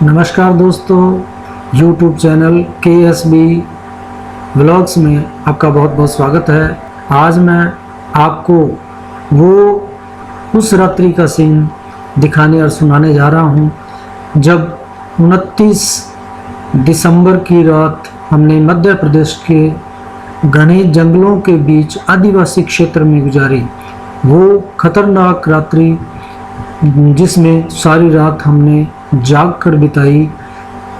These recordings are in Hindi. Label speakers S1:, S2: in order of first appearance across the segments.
S1: नमस्कार दोस्तों, YouTube चैनल KSB व्लॉग्स में आपका बहुत बहुत स्वागत है। आज मैं आपको वो उस रात्रि का सीन दिखाने और सुनाने जा रहा हूँ जब 29 दिसंबर की रात हमने मध्य प्रदेश के घने जंगलों के बीच आदिवासी क्षेत्र में गुजारी। वो खतरनाक रात्रि जिसमें सारी रात हमने जाग कर बिताई।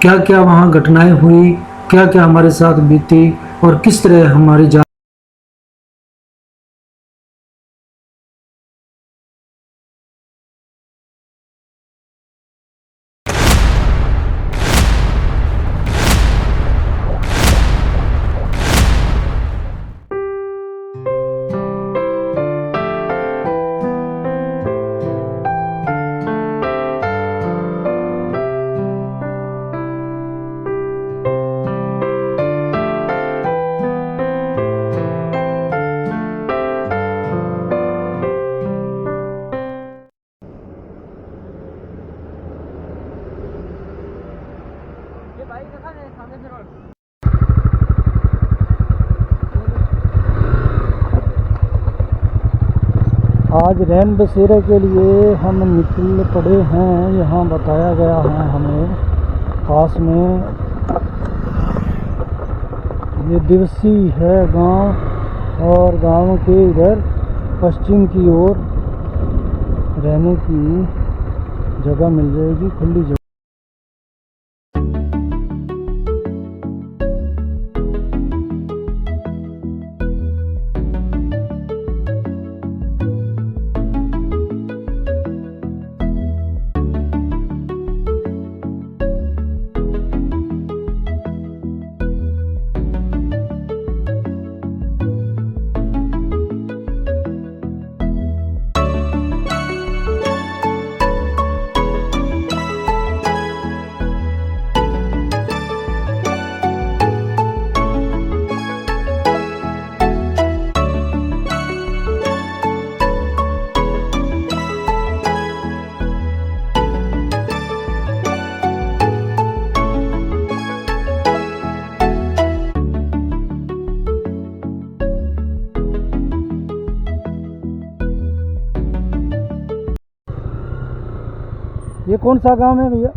S1: क्या क्या वहाँ घटनाएं हुई, क्या क्या हमारे साथ बीती और किस तरह हमारी जान। आज रैन बसेरे के लिए हम निकल पड़े हैं। यहाँ बताया गया है हमें पास में ये दिवसी है गांव, और गांव के इधर पश्चिम की ओर रहने की जगह मिल जाएगी, खुली जगह। ये कौन सा गांव है भैया?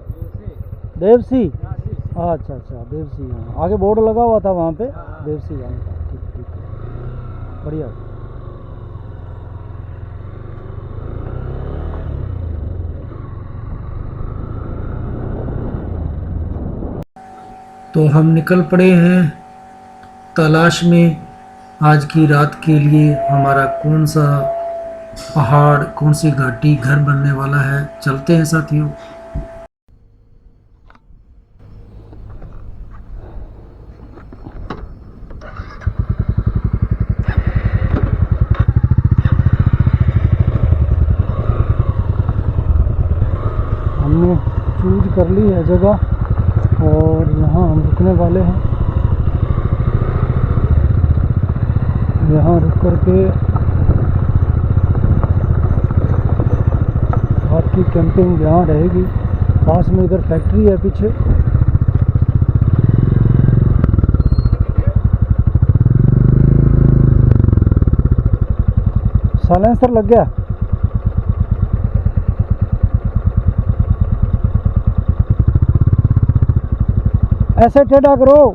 S1: देवसी। अच्छा अच्छा, देवसी। हाँ, आगे बोर्ड लगा हुआ था वहाँ पे देवसी गांव का। ठीक ठीक है, बढ़िया। तो हम निकल पड़े हैं तलाश में आज की रात के लिए हमारा कौन सा पहाड़, कौन सी घाटी घर बनने वाला है। चलते हैं साथियों। हमने चूज कर ली है जगह और यहाँ हम रुकने वाले हैं। यहाँ रुक करके आपकी कैंपिंग यहाँ रहेगी। पास में इधर फैक्ट्री है पीछे। साइलेंसर लग गया। ऐसे टेढ़ा करो।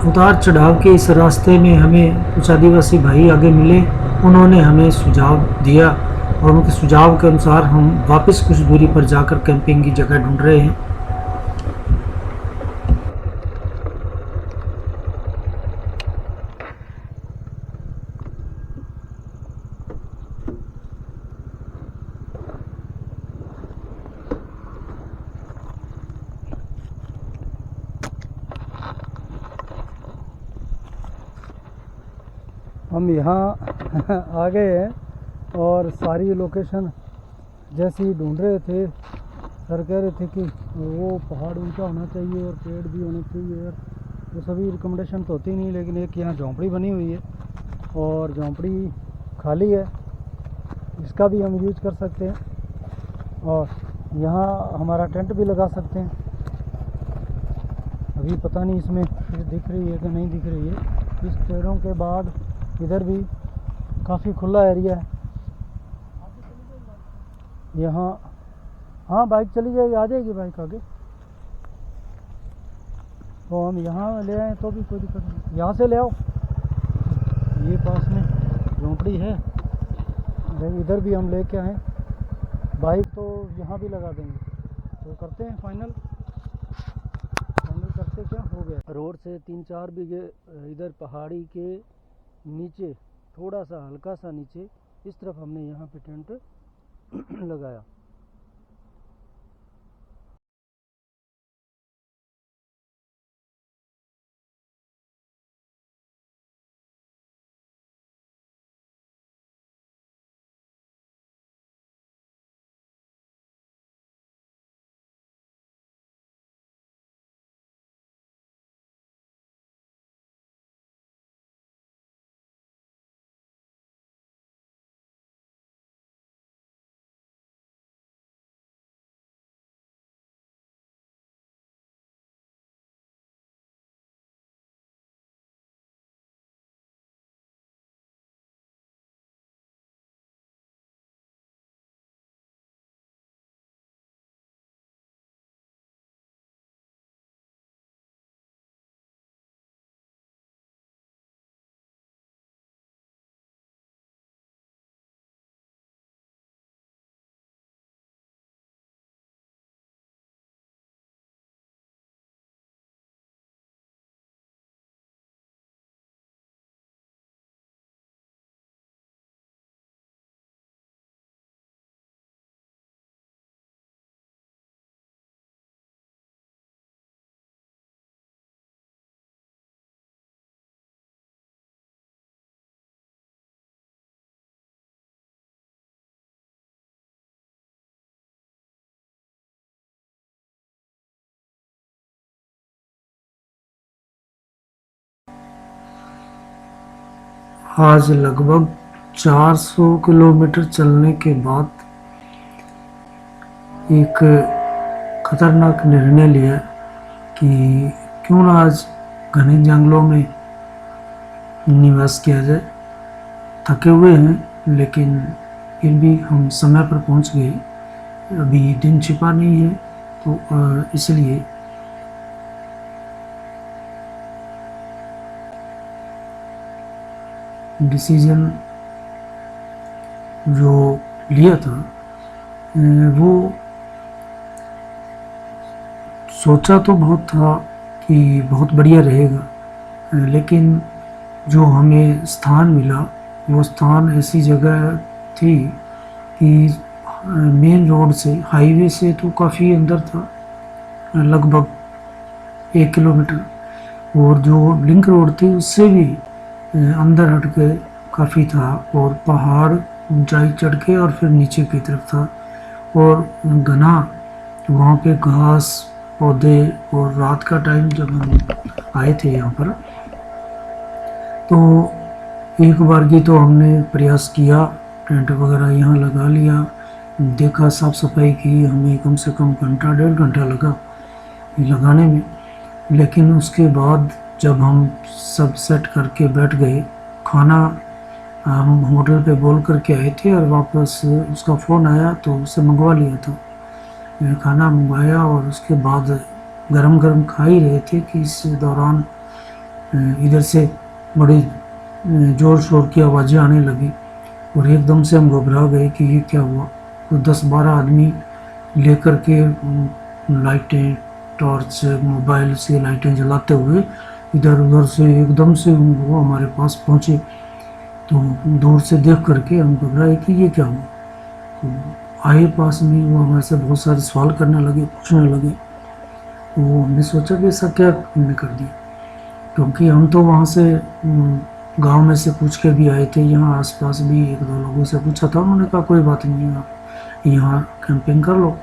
S1: उतार चढ़ाव के इस रास्ते में हमें कुछ आदिवासी भाई आगे मिले। उन्होंने हमें सुझाव दिया और उनके सुझाव के अनुसार हम वापस कुछ दूरी पर जाकर कैंपिंग की जगह ढूंढ रहे हैं।
S2: हम यहाँ आ गए हैं और सारी लोकेशन जैसी ढूंढ रहे थे। सर कह रहे थे कि वो पहाड़ ऊंचा होना चाहिए और पेड़ भी होने चाहिए, वो सभी रिकमेंडेशन तो होती नहीं, लेकिन एक यहाँ झोंपड़ी बनी हुई है और झोंपड़ी खाली है, इसका भी हम यूज कर सकते हैं और यहाँ हमारा टेंट भी लगा सकते हैं। अभी पता नहीं इसमें दिख रही है कि नहीं दिख रही है। इस पेड़ों के बाद इधर भी काफ़ी खुला एरिया है यहाँ। हाँ बाइक चली जाएगी, आ जाएगी बाइक आगे। तो हम यहाँ ले आए तो भी कोई दिक्कत नहीं, यहाँ से ले आओ। ये पास में झोंपड़ी है, इधर भी हम लेके आए। बाइक तो यहाँ भी लगा देंगे। तो करते हैं फाइनल करते, क्या हो गया। रोड से 3-4 बीघे इधर पहाड़ी के नीचे, थोड़ा सा हल्का सा नीचे इस तरफ हमने यहाँ पे टेंट लगाया।
S1: आज लगभग 400 किलोमीटर चलने के बाद एक खतरनाक निर्णय लिया कि क्यों ना आज घने जंगलों में निवास किया जाए। थके हुए हैं लेकिन फिर भी हम समय पर पहुंच गए। अभी दिन छिपा नहीं है तो इसलिए डिसीजन जो लिया था वो सोचा तो बहुत था कि बहुत बढ़िया रहेगा, लेकिन जो हमें स्थान मिला वो स्थान ऐसी जगह थी कि मेन रोड से, हाईवे से तो काफ़ी अंदर था, लगभग 1 किलोमीटर, और जो लिंक रोड थी उससे भी अंदर हट के काफ़ी था, और पहाड़ ऊंचाई चढ़ के और फिर नीचे की तरफ था, और घना वहाँ पे घास पौधे। और रात का टाइम जब हम आए थे यहाँ पर तो एक बार की तो हमने प्रयास किया, टेंट वगैरह यहाँ लगा लिया, देखा, साफ सफाई की, हमें कम से कम घंटा 1.5 घंटा लगा लगाने में। लेकिन उसके बाद जब हम सब सेट करके बैठ गए, खाना हम होटल पे बोल करके आए थे और वापस उसका फ़ोन आया तो उसे मंगवा लिया था। खाना मंगवाया और उसके बाद गरम गरम खा ही रहे थे कि इस दौरान इधर से बड़ी ज़ोर शोर की आवाज़ें आने लगी और एकदम से हम घबरा गए कि ये क्या हुआ। तो 10-12 आदमी लेकर के लाइटें, टॉर्च, मोबाइल से लाइटें जलाते हुए इधर उधर से एकदम से वो हमारे पास पहुँचे। तो दूर से देख करके हम घबराए कि ये क्या हुआ। तो आए पास में, वो हमारे से बहुत सारे सवाल करने लगे, पूछने लगे। तो हमने सोचा कि ऐसा क्या हमने कर दिया, क्योंकि हम तो वहाँ से गांव में से पूछ के भी आए थे, यहाँ आसपास भी एक दो लोगों से पूछा था, उन्होंने कहा कोई बात नहीं है, आप यहाँ कैंपिंग कर लो।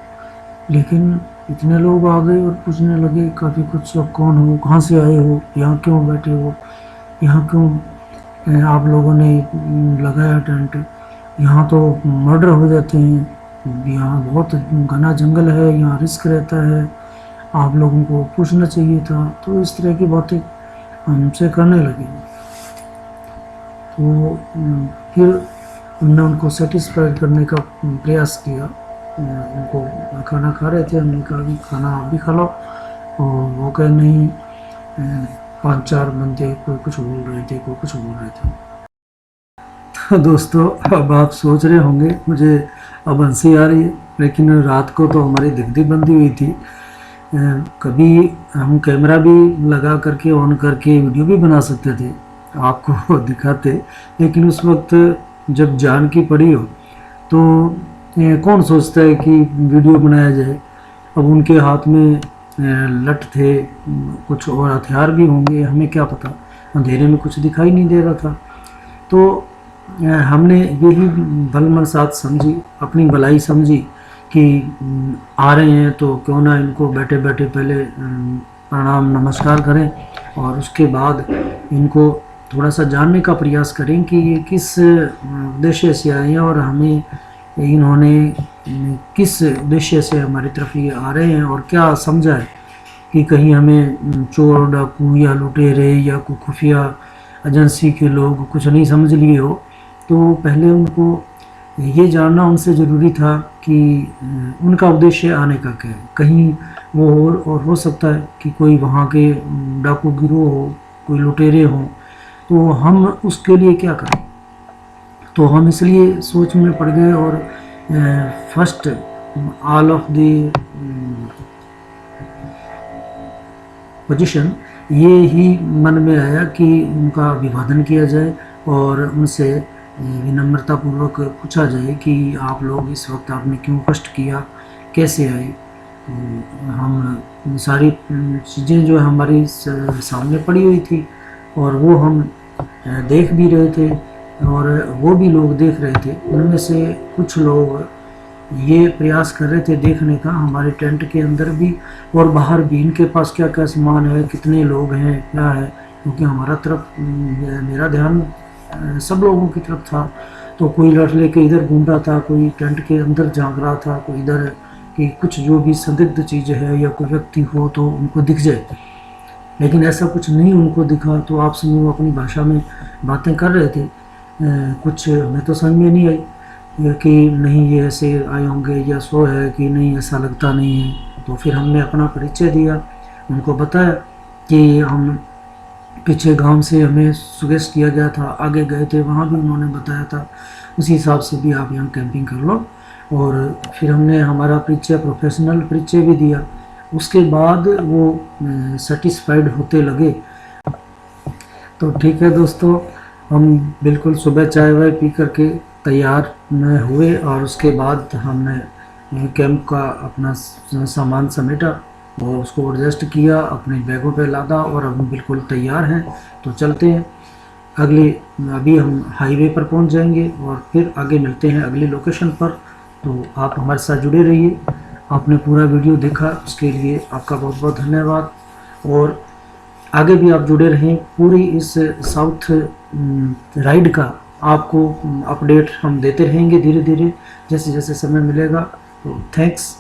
S1: लेकिन इतने लोग आ गए और पूछने लगे काफ़ी कुछ, अब कौन हो, कहाँ से आए हो, यहाँ क्यों बैठे हो, यहाँ क्यों आप लोगों ने लगाया टेंट, यहाँ तो मर्डर हो जाते हैं, यहाँ बहुत घना जंगल है, यहाँ रिस्क रहता है, आप लोगों को पूछना चाहिए था। तो इस तरह की बातें हमसे करने लगे। तो फिर हमने उनको सेटिस्फाइड करने का प्रयास किया। उनको खाना खा रहे थे, हमने कहा कि खाना आप भी खा लो, और वो कहे नहीं, 5-4 बंदे कोई कुछ बोल रहे थे, कोई कुछ बोल रहे थे। तो दोस्तों, अब आप सोच रहे होंगे मुझे अब हंसी आ रही है, लेकिन रात को तो हमारी दिखदी बंदी हुई थी। कभी हम कैमरा भी लगा करके ऑन करके वीडियो भी बना सकते थे, आपको दिखाते, लेकिन उस वक्त जब जान की पड़ी हो तो कौन सोचता है कि वीडियो बनाया जाए। अब उनके हाथ में लठ थे, कुछ और हथियार भी होंगे, हमें क्या पता, अंधेरे में कुछ दिखाई नहीं दे रहा था। तो हमने यही भलमनसात समझी, अपनी भलाई समझी कि आ रहे हैं तो क्यों ना इनको बैठे बैठे पहले प्रणाम नमस्कार करें, और उसके बाद इनको थोड़ा सा जानने का प्रयास करें कि ये किस उद्देश्य से आए हैं और हमें इन्होंने किस उद्देश्य से हमारी तरफ ये आ रहे हैं, और क्या समझा है कि कहीं हमें चोर डाकू या लुटेरे या कोई खुफिया एजेंसी के लोग कुछ नहीं समझ लिए हो। तो पहले उनको ये जानना उनसे ज़रूरी था कि उनका उद्देश्य आने का क्या है। कहीं वो और हो सकता है कि कोई वहाँ के डाकू गिरोह हो, कोई लुटेरे हों, तो हम उसके लिए क्या करें। तो हम इसलिए सोच में पड़ गए, और first all of the position ये ही मन में आया कि उनका अभिवादन किया जाए और उनसे विनम्रतापूर्वक पूछा जाए कि आप लोग इस वक्त आपने क्यों कष्ट किया, कैसे आए। तो हम सारी चीज़ें जो हमारी सामने पड़ी हुई थी, और वो हम देख भी रहे थे, और वो भी लोग देख रहे थे। उनमें से कुछ लोग ये प्रयास कर रहे थे देखने का, हमारे टेंट के अंदर भी और बाहर भी, इनके पास क्या क्या सामान है, कितने लोग हैं, क्या है, क्योंकि हमारा तरफ मेरा ध्यान सब लोगों की तरफ था। तो कोई लठ लेके इधर घूम रहा था, कोई टेंट के अंदर झांक रहा था, कोई इधर, कि कुछ जो भी संदिग्ध चीज़ है या कोई व्यक्ति हो तो उनको दिख जाए। लेकिन ऐसा कुछ नहीं उनको दिखा। तो आपसे वो अपनी भाषा में बातें कर रहे थे, कुछ हमें तो समझ में नहीं आई कि नहीं ये ऐसे आए होंगे, या सो है कि नहीं, ऐसा लगता नहीं है। तो फिर हमने अपना परिचय दिया, उनको बताया कि हम पीछे गांव से हमें सुगेस्ट किया गया था, आगे गए थे, वहाँ भी उन्होंने बताया था, उसी हिसाब से भी आप यहाँ कैंपिंग कर लो। और फिर हमने हमारा परिचय, प्रोफेशनल परिचय भी दिया। उसके बाद वो सेटिस्फाइड होते लगे। तो ठीक है दोस्तों, हम बिल्कुल सुबह चाय वाय पी करके तैयार हुए, और उसके बाद हमने कैंप का अपना सामान समेटा और उसको एडजस्ट किया, अपने बैगों पे लादा, और अब बिल्कुल तैयार हैं। तो चलते हैं अभी हम हाईवे पर पहुंच जाएंगे और फिर आगे मिलते हैं अगली लोकेशन पर। तो आप हमारे साथ जुड़े रहिए। आपने पूरा वीडियो देखा, उसके लिए आपका बहुत बहुत धन्यवाद, और आगे भी आप जुड़े रहें। पूरी इस साउथ राइड का आपको अपडेट हम देते रहेंगे धीरे धीरे, जैसे जैसे समय मिलेगा। तो थैंक्स।